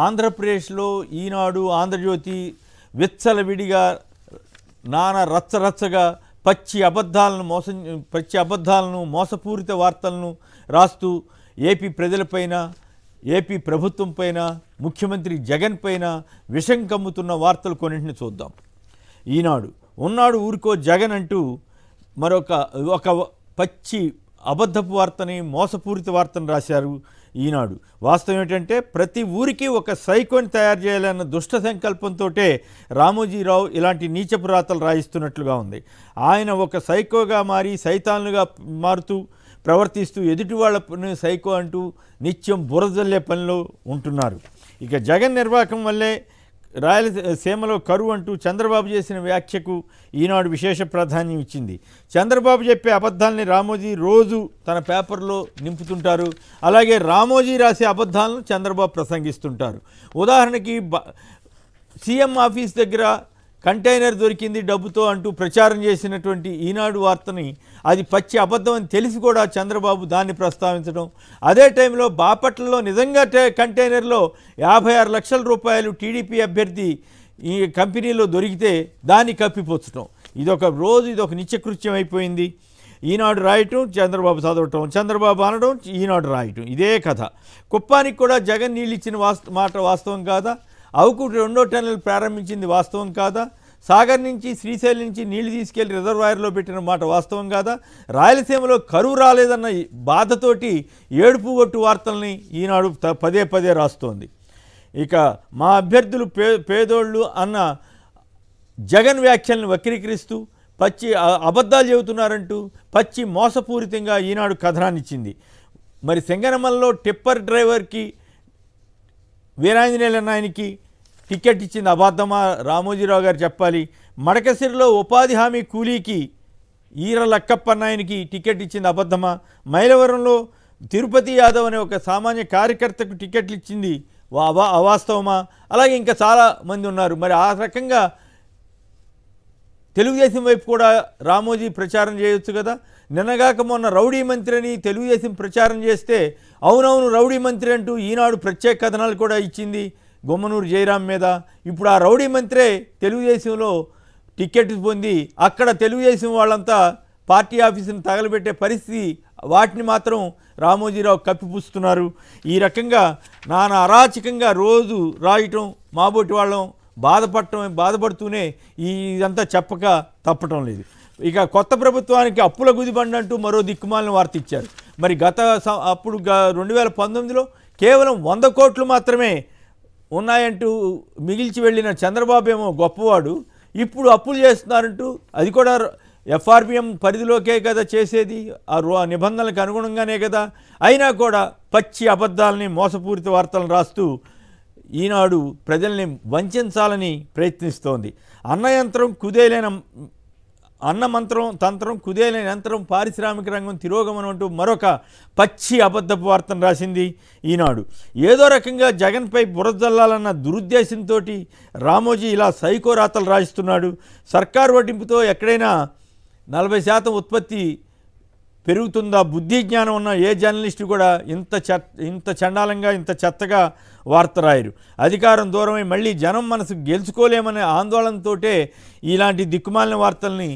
ఆంధ్రప్రదేశ్లో ఈనాడు ఆంధ్రజ్యోతి విచ్చలవిడిగా నానా రచ్చరచ్చగా పచ్చి అబద్ధాలను మోసపూరిత వార్తలను రాస్తూ ఏపీ ప్రజలపైన ఏపీ ప్రభుత్వం పైన ముఖ్యమంత్రి జగన్ పైన విషం కమ్ముతున్న వార్తలు కొన్నింటిని చూద్దాం. ఈనాడు ఉన్నాడు ఊరికో జగన్ అంటూ ఒక పచ్చి అబద్ధపు వార్తని మోసపూరిత వార్తను రాశారు ఈనాడు. వాస్తవం ఏంటంటే ప్రతి ఊరికి ఒక సైకోని తయారు చేయాలన్న దుష్ట సంకల్పంతో రామోజీరావు ఇలాంటి నీచపు రాతలు రాయిస్తున్నట్లుగా ఉంది. ఆయన ఒక సైకోగా మారి సైతాన్లుగా మారుతూ ప్రవర్తిస్తూ ఎదుటి వాళ్ళని సైకో అంటూ నిత్యం బురదల్లే పనిలో ఉంటున్నారు. ఇక జగన్ నిర్వాహకం వల్లే రాయలసీమలో కరువు అంటూ చంద్రబాబు చేసిన వ్యాఖ్యకు ఈనాడు విశేష ప్రాధాన్యం ఇచ్చింది. చంద్రబాబు చెప్పే అబద్ధాలని రామోజీ రోజు తన పేపర్లో నింపుతుంటారు. అలాగే రామోజీ రాసే అబద్ధాలను చంద్రబాబు ప్రసంగిస్తుంటారు. ఉదాహరణకి సీఎం ఆఫీస్ దగ్గర కంటైనర్ దొరికింది డబ్బుతో అంటూ ప్రచారం చేసినటువంటి ఈనాడు వార్తని అది పచ్చి అబద్ధం అని తెలిసి కూడా చంద్రబాబు దాన్ని ప్రస్తావించడం, అదే టైంలో బాపట్లలో నిజంగా కంటైనర్లో 56 లక్షల రూపాయలు టీడీపీ అభ్యర్థి ఈ కంపెనీలో దొరికితే దాన్ని కప్పిపుచ్చడం, ఇదొక నిత్యకృత్యం అయిపోయింది. ఈనాడు రాయటం, చంద్రబాబు చదవటం, చంద్రబాబు అనడం, ఈనాడు రాయటం, ఇదే కథ. కుప్పానికి కూడా జగన్ నీళ్ళు ఇచ్చిన మాట వాస్తవం కాదా? అవుకు 2వ టన్నెల్ ప్రారంభించింది వాస్తవం కాదా? సాగర్ నుంచి శ్రీశైలం నుంచి నీళ్లు తీసుకెళ్లి రిజర్వాయర్లో పెట్టిన మాట వాస్తవం కాదా? రాయలసీమలో కరువు రాలేదన్న బాధతోటి ఏడుపు కొట్టు వార్తల్ని ఈనాడు పదే పదే రాస్తోంది. ఇక మా అభ్యర్థులు పేదోళ్ళు అన్న జగన్ వ్యాఖ్యలను వక్రీకరిస్తూ పచ్చి అబద్ధాలు చెబుతున్నారంటూ పచ్చి మోసపూరితంగా ఈనాడు కథనాన్నిచ్చింది. మరి సింగనమల్లో టిప్పర్ డ్రైవర్కి వీరాంజనేయులు నాయనికి టికెట్ ఇచ్చింది అబద్ధమా? రామోజీరావు గారు చెప్పాలి. మడకసిరిలో ఉపాధి హామీ కూలీకి ఈర లక్కప్ప నాయనికి టికెట్ ఇచ్చింది అబద్ధమా? మైలవరంలో తిరుపతి యాదవ్ అనే ఒక సామాన్య కార్యకర్తకు టికెట్లు ఇచ్చింది అవాస్తవమా? అలాగే ఇంకా చాలామంది ఉన్నారు. మరి ఆ రకంగా తెలుగుదేశం వైపు కూడా రామోజీ ప్రచారం చేయొచ్చు కదా. నిన్నగాక మొన్న రౌడీ మంత్రి అని తెలుగుదేశం ప్రచారం చేస్తే అవునవును రౌడీ మంత్రి అంటూ ఈనాడు ప్రత్యేక కథనాలు కూడా ఇచ్చింది గుమ్మనూరు జయరాం మీద. ఇప్పుడు ఆ రౌడీ మంత్రే తెలుగుదేశంలో టికెట్ పొంది అక్కడ తెలుగుదేశం వాళ్ళంతా పార్టీ ఆఫీసును తగలబెట్టే పరిస్థితి, వాటిని మాత్రం రామోజీరావు కప్పిపుస్తున్నారు. ఈ రకంగా నానా అరాచకంగా రోజు రాయటం, మాబోటి వాళ్ళం బాధపడుతూనే ఇదంతా చెప్పక తప్పటం లేదు. ఇక కొత్త ప్రభుత్వానికి అప్పుల గుదిబండ అంటూ మరో దిక్కుమాలిన వార్త ఇచ్చారు. మరి అప్పుడు 2019లో కేవలం 100 కోట్లు మాత్రమే ఉన్నాయంటూ మిగిల్చి వెళ్ళిన చంద్రబాబు ఏమో గొప్పవాడు, ఇప్పుడు అప్పులు చేస్తున్నారంటూ, అది కూడా ఎఫ్ఆర్బిఎం పరిధిలోకే కదా చేసేది, ఆ నిబంధనలకు అనుగుణంగానే కదా, అయినా కూడా పచ్చి అబద్ధాలని మోసపూరిత వార్తలను రాస్తూ ఈనాడు ప్రజల్ని వంచాలని ప్రయత్నిస్తోంది. అన్నమంత్రం తంత్రం కుదేలైన యంత్రం పారిశ్రామిక రంగం తిరోగమనం అంటూ మరొక పచ్చి అబద్ధపు వార్తను రాసింది ఈనాడు. ఏదో రకంగా జగన్పై బురదల్లాలన్న దురుద్దేశంతో రామోజీ ఇలా సైకో రాతలు రాయిస్తున్నాడు. సర్కారు వడ్డింపుతో ఎక్కడైనా 40% ఉత్పత్తి పెరుగుతుందా? బుద్ధి జ్ఞానం ఉన్న ఏ జర్నలిస్టు కూడా ఇంత చండాలంగా ఇంత చెత్తగా వార్త రాయరు. అధికారం దూరమై మళ్ళీ జనం మనసు గెలుచుకోలేమనే ఆందోళనతో ఇలాంటి దిక్కుమాలిన వార్తల్ని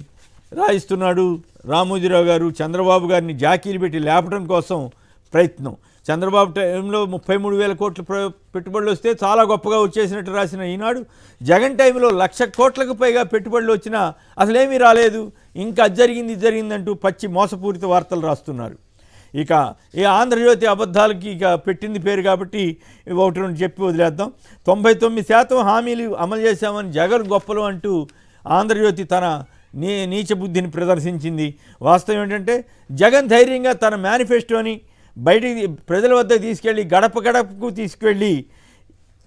రాయిస్తున్నాడు రామోజీరావు గారు. చంద్రబాబు గారిని జాకీలు పెట్టి లేపడం కోసం ప్రయత్నం. చంద్రబాబు టైంలో 33,000 కోట్ల పెట్టుబడులు వస్తే చాలా గొప్పగా వచ్చేసినట్టు రాసిన ఈనాడు జగన్ టైంలో 1,00,000 కోట్లకు పైగా పెట్టుబడులు వచ్చినా అసలేమీ రాలేదు, ఇంకా జరిగిందంటూ పచ్చి మోసపూరిత వార్తలు రాస్తున్నారు. ఇక ఈ ఆంధ్రజ్యోతి అబద్ధాలకి ఇక పెట్టింది పేరు కాబట్టి ఒకటి రెండు చెప్పి వదిలేద్దాం. 99% హామీలు అమలు చేశామని జగన్ గొప్పలు అంటూ ఆంధ్రజ్యోతి తన నీచ బుద్ధిని ప్రదర్శించింది. వాస్తవం ఏంటంటే జగన్ ధైర్యంగా తన మేనిఫెస్టోని బయటికి ప్రజల వద్దకు తీసుకెళ్ళి గడపకు తీసుకెళ్ళి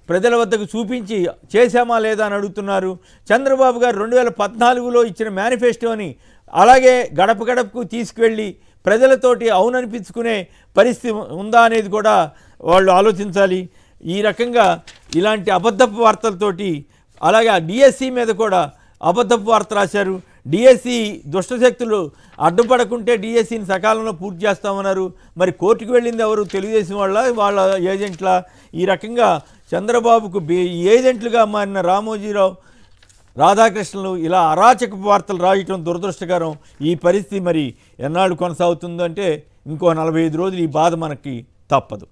ప్రజల వద్దకు చూపించి చేశామా లేదా అని అడుగుతున్నారు. చంద్రబాబు గారు 2014లో ఇచ్చిన మేనిఫెస్టోని అలాగే గడపకు తీసుకువెళ్ళి ప్రజలతోటి అవుననిపించుకునే పరిస్థితి ఉందా అనేది కూడా వాళ్ళు ఆలోచించాలి. ఈ రకంగా ఇలాంటి అబద్ధపు వార్తలతోటి అలాగే ఆ డిఎస్సి మీద కూడా అబద్ధపు వార్త రాశారు. డిఎస్సి దుష్టశక్తులు అడ్డుపడకుంటే డిఎస్సిని సకాలంలో పూర్తి చేస్తామన్నారు. మరి కోర్టుకు వెళ్ళింది ఎవరు? తెలుగుదేశం వాళ్ళ ఏజెంట్ల? ఈ రకంగా చంద్రబాబుకు ఏజెంట్లుగా మారిన రామోజీరావు, రాధాకృష్ణలు ఇలా అరాచక వార్తలు రాయటం దురదృష్టకరం. ఈ పరిస్థితి మరి ఎన్నాళ్ళు కొనసాగుతుందంటే ఇంకో 45 రోజులు ఈ బాధ మనకి తప్పదు.